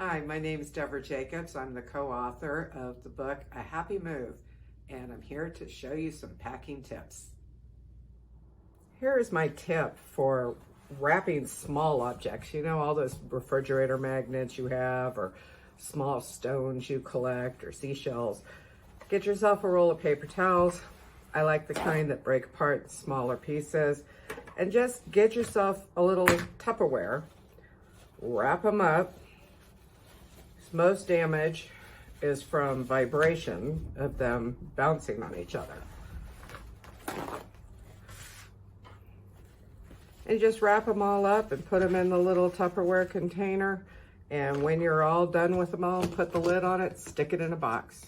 Hi, my name is Devra Jacobs. I'm the co-author of the book, A Happy Move, and I'm here to show you some packing tips. Here is my tip for wrapping small objects. You know, all those refrigerator magnets you have, or small stones you collect, or seashells. Get yourself a roll of paper towels. I like the kind that break apart in smaller pieces. And just get yourself a little Tupperware. Wrap them up. Most damage is from vibration of them bouncing on each other. And just wrap them all up and put them in the little Tupperware container. And when you're all done with them all, put the lid on it, stick it in a box.